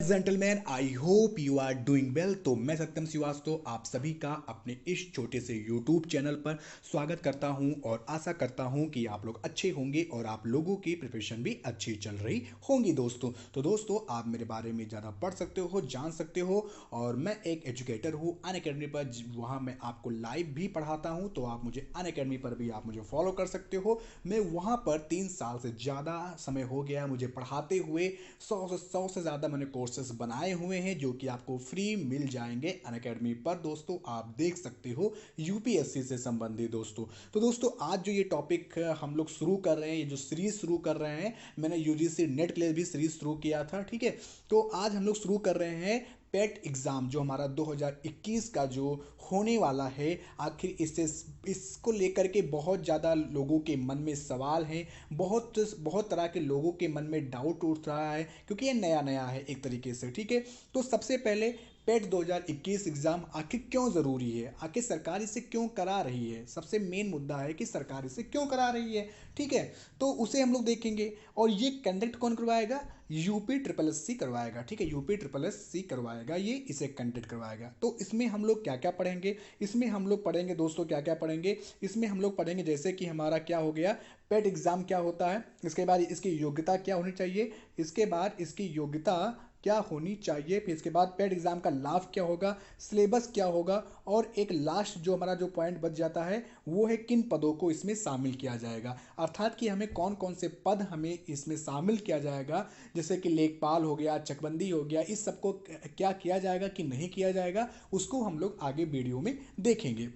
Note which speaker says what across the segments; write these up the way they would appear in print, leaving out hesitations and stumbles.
Speaker 1: Gentleman, I hope you are doing well. तो मैं सत्यम श्रीवास्तव आप सभी का अपने इस छोटे से यूट्यूब चैनल पर स्वागत करता हूं और आशा करता हूं कि आप लोग अच्छे होंगे और आप लोगों की प्रिपरेशन भी अच्छी चल रही होंगी दोस्तों। तो दोस्तों, आप मेरे बारे में ज़्यादा पढ़ सकते हो, जान सकते हो, और मैं एक एजुकेटर हूं अनअकैडमी पर। वहां मैं आपको लाइव भी पढ़ाता हूं, तो आप मुझे अनअकैडमी पर भी आप मुझे फॉलो कर सकते हो। मैं वहां पर 3 साल से ज़्यादा समय हो गया मुझे पढ़ाते हुए। 100 से ज़्यादा मैंने कोर्सेज बनाए हुए हैं जो कि आपको फ्री मिल जाएंगे अनअकैडमी पर। दोस्तों, आप देख सकते हो यूपीएससी से संबंधित दोस्तों। तो दोस्तों, आज जो ये टॉपिक हम लोग शुरू कर रहे हैं, ये जो सीरीज शुरू कर रहे हैं, मैंने यूजीसी नेट के लिए भी सीरीज शुरू किया था, ठीक है। तो आज हम लोग शुरू कर रहे हैं पेट एग्ज़ाम, जो हमारा 2021 का जो होने वाला है। आखिर इससे इसको लेकर के बहुत ज़्यादा लोगों के मन में सवाल हैं, बहुत बहुत तरह के लोगों के मन में डाउट उठ रहा है, क्योंकि ये नया नया है एक तरीके से, ठीक है। तो सबसे पहले पेट 2021 एग्ज़ाम आखिर क्यों ज़रूरी है, आखिर सरकार इसे क्यों करा रही है। सबसे मेन मुद्दा है कि सरकार इसे क्यों करा रही है, ठीक है। तो उसे हम लोग देखेंगे। और ये कंडक्ट कौन करवाएगा? यूपी ट्रिपल एस सी करवाएगा, ठीक है। यूपी ट्रिपल एस सी करवाएगा, ये इसे कंडक्ट करवाएगा। तो इसमें हम लोग क्या क्या पढ़ेंगे? इसमें हम लोग पढ़ेंगे दोस्तों, क्या क्या पढ़ेंगे इसमें हम लोग पढ़ेंगे, जैसे कि हमारा क्या हो गया, पेट एग्ज़ाम क्या होता है, इसके बाद इसकी योग्यता क्या होनी चाहिए, इसके बाद इसकी योग्यता क्या होनी चाहिए, फिर इसके बाद पेट एग्ज़ाम का लाभ क्या होगा, सिलेबस क्या होगा, और एक लास्ट जो हमारा जो पॉइंट बच जाता है वो है किन पदों को इसमें शामिल किया जाएगा। अर्थात कि हमें कौन कौन से पद हमें इसमें शामिल किया जाएगा, जैसे कि लेखपाल हो गया, चकबंदी हो गया, इस सबको क्या किया जाएगा कि नहीं किया जाएगा, उसको हम लोग आगे वीडियो में देखेंगे।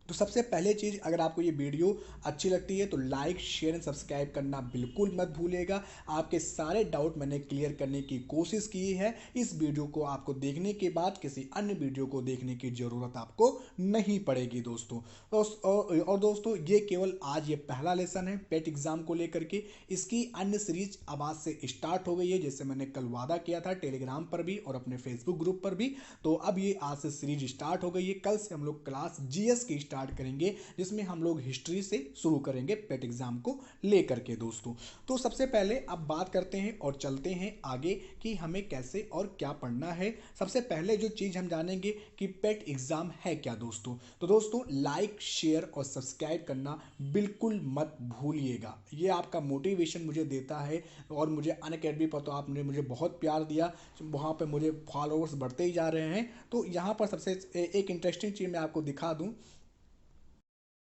Speaker 1: तो सबसे पहले चीज़, अगर आपको ये वीडियो अच्छी लगती है तो लाइक शेयर एंड सब्सक्राइब करना बिल्कुल मत भूलिएगा। आपके सारे डाउट मैंने क्लियर करने की कोशिश की है। इस वीडियो को आपको देखने के बाद किसी अन्य वीडियो को देखने की ज़रूरत आपको नहीं पड़ेगी दोस्तों। और दोस्तों, ये केवल आज ये पहला लेसन है पेट एग्ज़ाम को लेकर के। इसकी अन्य सीरीज अब आज से स्टार्ट हो गई है, जैसे मैंने कल वादा किया था टेलीग्राम पर भी और अपने फेसबुक ग्रुप पर भी। तो अब ये आज से सीरीज स्टार्ट हो गई है। कल से हम लोग क्लास जीएस की स्टार्ट करेंगे, जिसमें हम लोग हिस्ट्री से शुरू करेंगे पेट एग्जाम को लेकर के दोस्तों। तो सबसे पहले अब बात करते हैं और चलते हैं आगे कि हमें कैसे और क्या पढ़ना है। सबसे पहले जो चीज़ हम जानेंगे कि पेट एग्जाम है क्या दोस्तों। तो दोस्तों, लाइक शेयर और सब्सक्राइब करना बिल्कुल मत भूलिएगा, ये आपका मोटिवेशन मुझे देता है। और मुझे अनअकैडमी पर तो आपने मुझे बहुत प्यार दिया, वहाँ पर मुझे फॉलोअर्स बढ़ते ही जा रहे हैं। तो यहाँ पर सबसे एक इंटरेस्टिंग चीज़ मैं आपको दिखा दूँ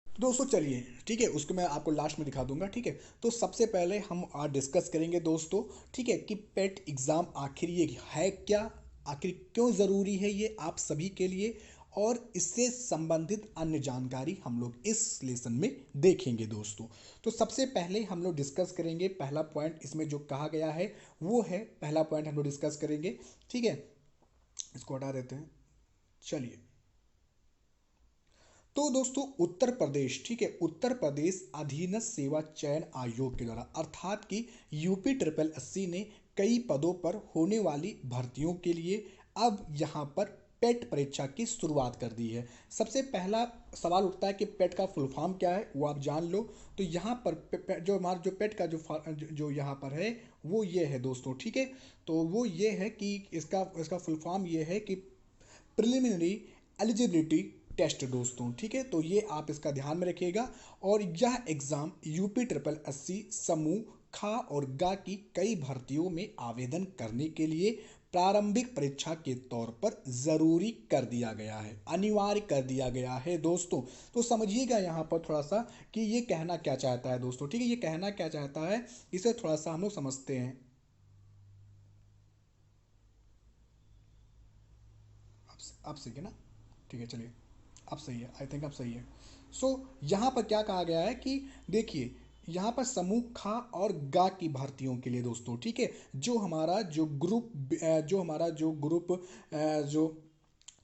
Speaker 1: दोस्तों, चलिए, ठीक है, उसको मैं आपको लास्ट में दिखा दूंगा, ठीक है। तो सबसे पहले हम आज डिस्कस करेंगे दोस्तों, ठीक है, कि पेट एग्ज़ाम आखिर ये है क्या, आखिर क्यों ज़रूरी है ये आप सभी के लिए, और इससे संबंधित अन्य जानकारी हम लोग इस लेसन में देखेंगे दोस्तों। तो सबसे पहले हम लोग डिस्कस करेंगे पहला पॉइंट, इसमें जो कहा गया है वो है, पहला पॉइंट हम लोग डिस्कस करेंगे, ठीक है। इसको हटा देते हैं, चलिए। तो दोस्तों, उत्तर प्रदेश, ठीक है, उत्तर प्रदेश अधीनस्थ सेवा चयन आयोग के द्वारा, अर्थात कि यूपी ट्रिपल एससी ने कई पदों पर होने वाली भर्तियों के लिए अब यहाँ पर पेट परीक्षा की शुरुआत कर दी है। सबसे पहला सवाल उठता है कि पेट का फुल फॉर्म क्या है, वो आप जान लो। तो यहाँ पर जो हमारा जो पेट का जो यहाँ पर है वो ये है दोस्तों, ठीक है। तो वो ये है कि इसका इसका फुल फॉर्म ये है कि प्रिलिमिनरी एलिजिबिलिटी टेस्ट दोस्तों, ठीक है। तो ये आप इसका ध्यान में रखिएगा। और यह एग्ज़ाम यूपी ट्रिपल एससी समूह खा और गा की कई भर्तियों में आवेदन करने के लिए प्रारंभिक परीक्षा के तौर पर ज़रूरी कर दिया गया है, अनिवार्य कर दिया गया है दोस्तों। तो समझिएगा यहाँ पर थोड़ा सा कि ये कहना क्या चाहता है दोस्तों, ठीक है। ये कहना क्या चाहता है, इसे थोड़ा सा हम लोग समझते हैं। अब सही है ना, ठीक है, चलिए, अब सही है, आई थिंक अब सही है। सो यहाँ पर क्या कहा गया है कि देखिए, यहाँ पर समूह खा और गा की भर्तियों के लिए दोस्तों, ठीक है, जो हमारा जो ग्रुप जो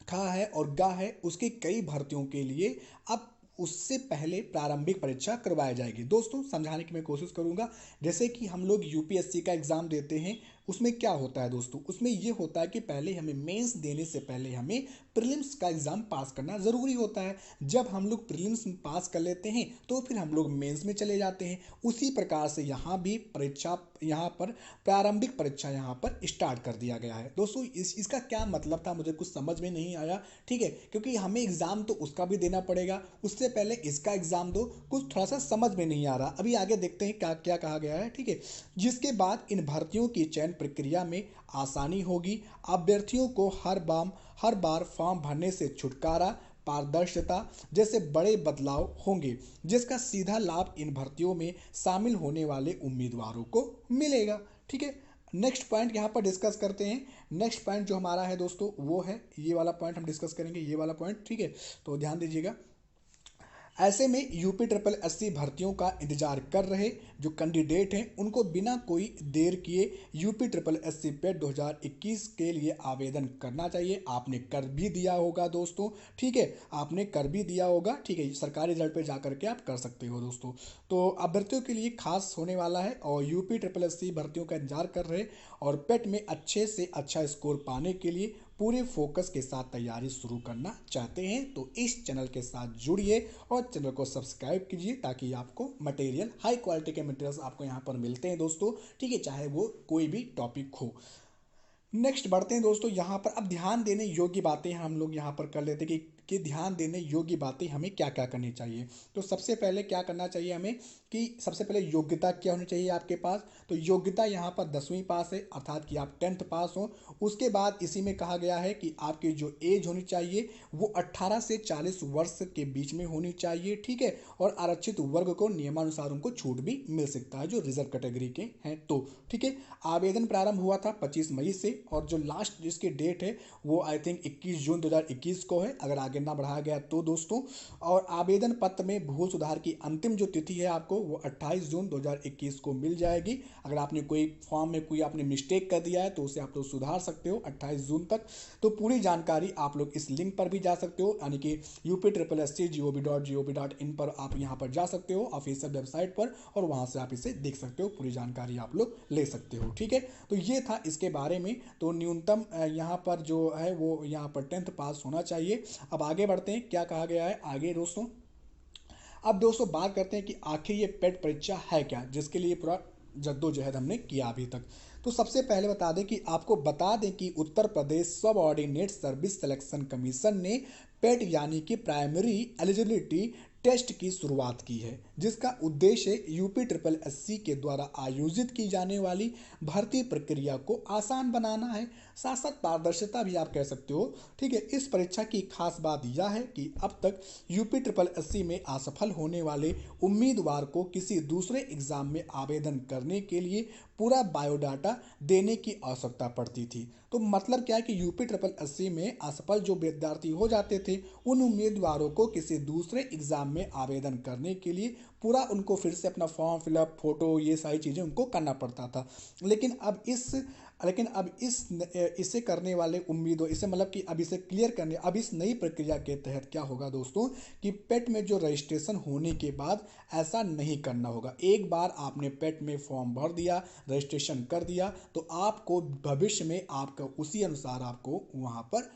Speaker 1: खा है और गा है उसकी कई भर्तियों के लिए अब उससे पहले प्रारंभिक परीक्षा करवाई जाएगी दोस्तों। समझाने की मैं कोशिश करूंगा। जैसे कि हम लोग यूपीएससी का एग्ज़ाम देते हैं, उसमें क्या होता है दोस्तों, उसमें ये होता है कि पहले हमें मेंस देने से पहले हमें प्रीलिम्स का एग्ज़ाम पास करना ज़रूरी होता है। जब हम लोग प्रीलिम्स पास कर लेते हैं तो फिर हम लोग मेंस में चले जाते हैं। उसी प्रकार से यहाँ भी परीक्षा, यहाँ पर प्रारंभिक परीक्षा यहाँ पर स्टार्ट कर दिया गया है। दोस्तों इसका क्या मतलब था मुझे कुछ समझ में नहीं आया, ठीक है, क्योंकि हमें एग्ज़ाम तो उसका भी देना पड़ेगा, उससे पहले इसका एग्ज़ाम दो, कुछ थोड़ा सा समझ में नहीं आ रहा। अभी आगे देखते हैं क्या क्या कहा गया है, ठीक है। जिसके बाद इन भर्तियों की चयन प्रक्रिया में आसानी होगी, अभ्यर्थियों को हर बार फॉर्म भरने से छुटकारा, पारदर्शिता जैसे बड़े बदलाव होंगे, जिसका सीधा लाभ इन भर्तियों में शामिल होने वाले उम्मीदवारों को मिलेगा, ठीक है। नेक्स्ट पॉइंट यहाँ पर डिस्कस करते हैं। नेक्स्ट पॉइंट जो हमारा है दोस्तों वो है ये वाला पॉइंट हम डिस्कस करेंगे, ये वाला पॉइंट, ठीक है। तो ध्यान दीजिएगा। ऐसे में यूपी ट्रिपल एससी भर्तियों का इंतजार कर रहे जो कैंडिडेट हैं उनको बिना कोई देर किए यूपी ट्रिपल एससी पेट 2021 के लिए आवेदन करना चाहिए। आपने कर भी दिया होगा दोस्तों, ठीक है, आपने कर भी दिया होगा, ठीक है। सरकारी रिजल्ट पे जा करके आप कर सकते हो दोस्तों। तो अभ्यर्थियों के लिए खास होने वाला है और यूपी ट्रिपल एससी भर्तियों का इंतजार कर रहे और पेट में अच्छे से अच्छा स्कोर पाने के लिए पूरे फोकस के साथ तैयारी शुरू करना चाहते हैं तो इस चैनल के साथ जुड़िए और चैनल को सब्सक्राइब कीजिए ताकि आपको मटेरियल, हाई क्वालिटी के मटेरियल्स आपको यहाँ पर मिलते हैं दोस्तों, ठीक है, चाहे वो कोई भी टॉपिक हो। नेक्स्ट बढ़ते हैं दोस्तों। यहाँ पर अब ध्यान देने योग्य बातें हम लोग यहाँ पर कर लेते हैं कि ध्यान देने योग्य बातें हमें क्या क्या करनी चाहिए। तो सबसे पहले क्या करना चाहिए हमें कि सबसे पहले योग्यता क्या होनी चाहिए आपके पास। तो योग्यता यहाँ पर 10वीं पास है, अर्थात कि आप 10th पास हो। उसके बाद इसी में कहा गया है कि आपकी जो एज होनी चाहिए वो 18 से 40 वर्ष के बीच में होनी चाहिए, ठीक है। और आरक्षित वर्ग को नियमानुसार उनको छूट भी मिल सकता है जो रिजर्व कैटेगरी के हैं तो, ठीक है। आवेदन प्रारंभ हुआ था 25 मई से और जो लास्ट जिसकी डेट है वो आई थिंक 21 जून 2021 को है, अगर आगे ना बढ़ाया गया तो दोस्तों। और आवेदन पत्र में भूल सुधार की अंतिम जो तिथि है आपको वो 28 जून 2021 को मिल जाएगी। अगर आपने कोई फॉर्म में कोई आपने मिस्टेक कर दिया है तो उसे आप लोग सुधार सकते हो 28 जून तक। तो पूरी जानकारी आप लोग इस लिंक पर भी जा सकते हो, यानी कि UP/SC/gov.in पर आप यहाँ पर जा सकते हो ऑफिशियल वेबसाइट पर और वहाँ से आप इसे देख सकते हो, पूरी जानकारी आप लोग ले सकते हो, ठीक है। तो ये था इसके बारे में। तो न्यूनतम यहाँ पर जो है वो यहाँ पर 10th पास होना चाहिए। अब आगे बढ़ते हैं क्या कहा गया है आगे दोस्तों। अब दोस्तों बात करते हैं कि आखिर ये पेट परीक्षा है क्या, जिसके लिए पूरा जद्दोजहद हमने किया अभी तक। तो सबसे पहले बता दें कि उत्तर प्रदेश सब ऑर्डिनेट सर्विस सिलेक्शन कमीशन ने पेट यानी कि प्राइमरी एलिजिबिलिटी टेस्ट की शुरुआत की है, जिसका उद्देश्य UP/SC के द्वारा आयोजित की जाने वाली भर्ती प्रक्रिया को आसान बनाना है, साथ साथ पारदर्शिता भी आप कह सकते हो, ठीक है। इस परीक्षा की खास बात यह है कि अब तक UP/SC में असफल होने वाले उम्मीदवार को किसी दूसरे एग्जाम में आवेदन करने के लिए पूरा बायोडाटा देने की आवश्यकता पड़ती थी। तो मतलब क्या है कि UP/SC में असफल जो विद्यार्थी हो जाते थे उन उम्मीदवारों को किसी दूसरे एग्जाम में आवेदन करने के लिए पूरा उनको फिर से अपना फॉर्म फिलअप, फोटो, ये सारी चीज़ें उनको करना पड़ता था। लेकिन अब इसे करने वाले उम्मीदों इसे मतलब कि अब इसे क्लियर करने अब इस नई प्रक्रिया के तहत क्या होगा दोस्तों कि पेट में जो रजिस्ट्रेशन होने के बाद ऐसा नहीं करना होगा। एक बार आपने पेट में फॉर्म भर दिया, रजिस्ट्रेशन कर दिया तो आपको भविष्य में आपका उसी अनुसार आपको वहाँ पर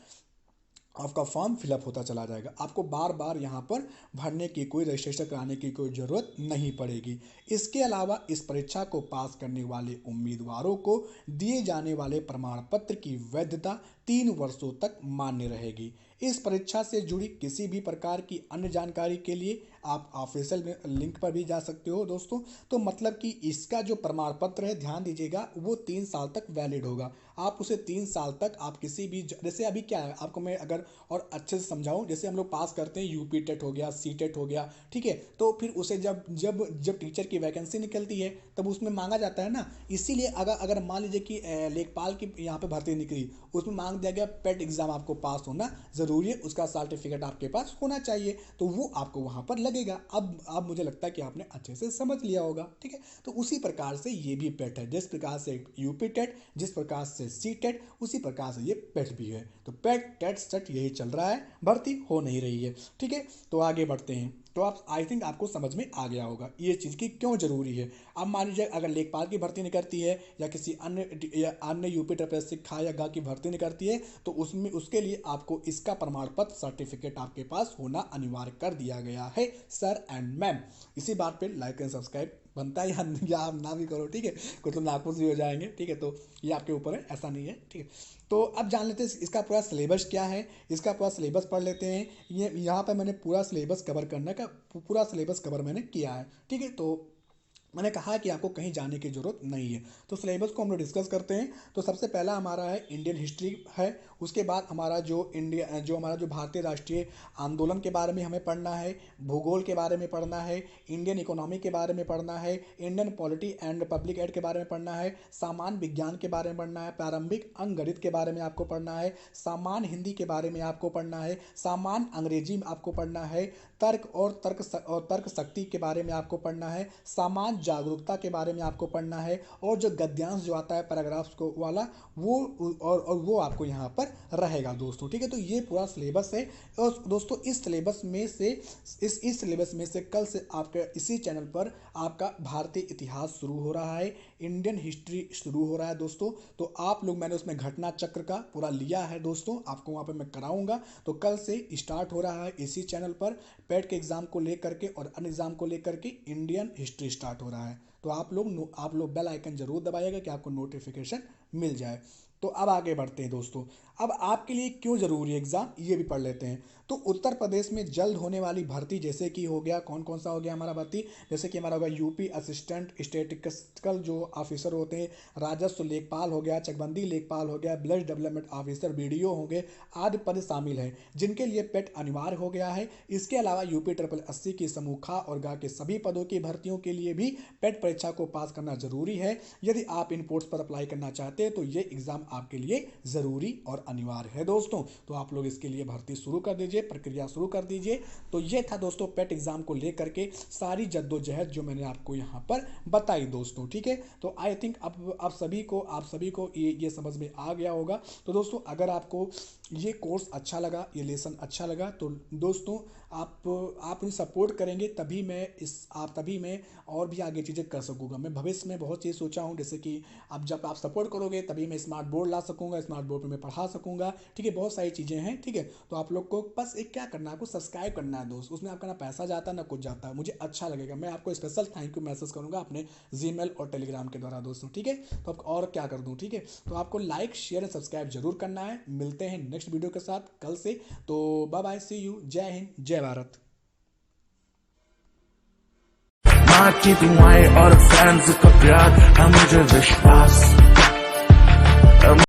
Speaker 1: आपका फॉर्म फिलअप होता चला जाएगा। आपको बार बार यहाँ पर भरने की कोई, रजिस्ट्रेशन कराने की कोई ज़रूरत नहीं पड़ेगी। इसके अलावा इस परीक्षा को पास करने वाले उम्मीदवारों को दिए जाने वाले प्रमाण पत्र की वैधता 3 वर्षों तक मान्य रहेगी। इस परीक्षा से जुड़ी किसी भी प्रकार की अन्य जानकारी के लिए आप ऑफिशियल लिंक पर भी जा सकते हो दोस्तों। तो मतलब कि इसका जो प्रमाण पत्र है ध्यान दीजिएगा वो 3 साल तक वैलिड होगा। आप उसे 3 साल तक आप किसी भी, जैसे अभी क्या है आपको मैं अगर और अच्छे से समझाऊं, जैसे हम लोग पास करते हैं UP टेट हो गया, C टेट हो गया, ठीक है। तो फिर उसे जब जब जब टीचर की वैकेंसी निकलती है तब उसमें मांगा जाता है ना। इसीलिए अगर मान लीजिए कि लेखपाल की यहाँ पे भर्ती निकली, उसमें मांग दिया गया पेट एग्जाम आपको पास होना जरूरी है, उसका सर्टिफिकेट आपके पास होना चाहिए, तो वो आपको वहाँ पर लगेगा। अब मुझे लगता है कि आपने अच्छे से समझ लिया होगा, ठीक है। तो उसी प्रकार से ये भी पेट है, जिस प्रकार से UP टेट, जिस प्रकार से सी टेट, उसी प्रकार से ये पेट भी है। तो पेट टेट सेट यही चल रहा है, भर्ती हो नहीं रही है। ठीक है, तो आगे बढ़ते हैं। तो आप आई थिंक आपको समझ में आ गया होगा ये चीज़ की क्यों जरूरी है। अब मान लीजिए अगर लेखपाल की भर्ती निकलती है या किसी अन्य यूपी ट्रिपल खा या गा की भर्ती निकलती है, तो उसमें उसके लिए आपको इसका प्रमाण पत्र सर्टिफिकेट आपके पास होना अनिवार्य कर दिया गया है सर एंड मैम। इसी बात पे लाइक एंड सब्सक्राइब बनता है या आप ना भी करो, ठीक है, कुछ तो नाखुश भी हो जाएंगे। ठीक है, तो ये आपके ऊपर है, ऐसा नहीं है। ठीक है, तो अब जान लेते हैं इसका पूरा सिलेबस क्या है। इसका पूरा सिलेबस पढ़ लेते हैं। ये यहाँ पर मैंने पूरा सिलेबस कवर करने का पूरा सिलेबस कवर मैंने किया है। ठीक है, तो मैंने कहा कि आपको कहीं जाने की जरूरत नहीं है। तो सिलेबस को हम लोग डिस्कस करते हैं। तो सबसे पहला हमारा है इंडियन हिस्ट्री है। उसके बाद हमारा जो भारतीय राष्ट्रीय आंदोलन के बारे में हमें पढ़ना है, भूगोल के बारे में पढ़ना है, इंडियन इकोनॉमी के बारे में पढ़ना है, Indian polity and public ad के बारे में पढ़ना है, सामान्य विज्ञान के बारे में पढ़ना है, प्रारंभिक अंकगणित के बारे में आपको पढ़ना है, सामान्य हिंदी के बारे में आपको पढ़ना है, सामान्य अंग्रेजी में आपको पढ़ना है, तर्क और तर्क शक्ति के बारे में आपको पढ़ना है, सामान्य जागरूकता के बारे में आपको पढ़ना है, और जो गद्यांश जो आता है पैराग्राफ्स को वाला वो और वो आपको यहाँ पर रहेगा दोस्तों। ठीक है, तो ये पूरा सिलेबस है। और दोस्तों इस सिलेबस में से कल से आपके इसी चैनल पर आपका भारतीय इतिहास शुरू हो रहा है, इंडियन हिस्ट्री शुरू हो रहा है दोस्तों। तो आप लोग मैंने उसमें घटना चक्र का पूरा लिया है दोस्तों, आपको वहाँ पर मैं कराऊंगा। तो कल से स्टार्ट हो रहा है इसी चैनल पर पेट के एग्जाम को लेकर के और अन्य एग्जाम को लेकर के इंडियन हिस्ट्री स्टार्ट हो रहा है। तो आप लोग बेल आइकन जरूर दबाइएगा कि आपको नोटिफिकेशन मिल जाए। तो अब आगे बढ़ते हैं दोस्तों। अब आपके लिए क्यों जरूरी है एग्जाम, ये भी पढ़ लेते हैं। तो उत्तर प्रदेश में जल्द होने वाली भर्ती जैसे कि हो गया, कौन कौन सा हो गया हमारा भर्ती, जैसे कि हमारा होगा यूपी असिस्टेंट स्टैटिस्टिकल जो ऑफिसर होते हैं, राजस्व लेखपाल हो गया, चकबंदी लेखपाल हो गया, विलेज डेवलपमेंट ऑफिसर बीडीओ होंगे, आदि पद शामिल हैं जिनके लिए पेट अनिवार्य हो गया है। इसके अलावा यूपी 8080 की समूह खा और गा के सभी पदों की भर्तियों के लिए भी पेट परीक्षा को पास करना जरूरी है। यदि आप इन पोस्ट पर अप्लाई करना चाहते हैं तो ये एग्जाम आपके लिए जरूरी और अनिवार्य है दोस्तों। तो आप लोग इसके लिए भर्ती शुरू कर दीजिए, प्रक्रिया शुरू कर दीजिए। तो ये था दोस्तों पेट एग्जाम को लेकर के सारी जद्दोजहद जो मैंने आपको यहाँ पर बताई दोस्तों। ठीक है, तो आई थिंक अब आप सभी को ये समझ में आ गया होगा। तो दोस्तों अगर आपको ये कोर्स अच्छा लगा, ये लेसन अच्छा लगा, तो दोस्तों आप मुझे सपोर्ट करेंगे तभी मैं और भी आगे चीज़ें कर सकूँगा। मैं भविष्य में बहुत चीज़ सोचा हूँ, जैसे कि अब जब आप सपोर्ट करोगे तभी मैं स्मार्ट बोर्ड ला सकूँगा, स्मार्ट बोर्ड पे मैं पढ़ा सकूँगा। ठीक है, बहुत सारी चीज़ें हैं। ठीक है, तो आप लोग को बस एक क्या करना है, आपको सब्सक्राइब करना है दोस्त। उसमें आपका ना पैसा जाता है ना कुछ जाता है, मुझे अच्छा लगेगा। मैं आपको स्पेशल थैंक यू मैसेज करूँगा अपने जीमेल और टेलीग्राम के द्वारा दोस्तों। ठीक है, तो आपको और क्या कर दूँ। ठीक है, तो आपको लाइक शेयर एंड सब्सक्राइब जरूर करना है। मिलते हैं नेक्स्ट वीडियो के साथ कल से। तो बाय बाय, सी यू, जय हिंद, जय भारत।
Speaker 2: माँ की दुआएं और फैंस का प्यार है मुझे विश्वास।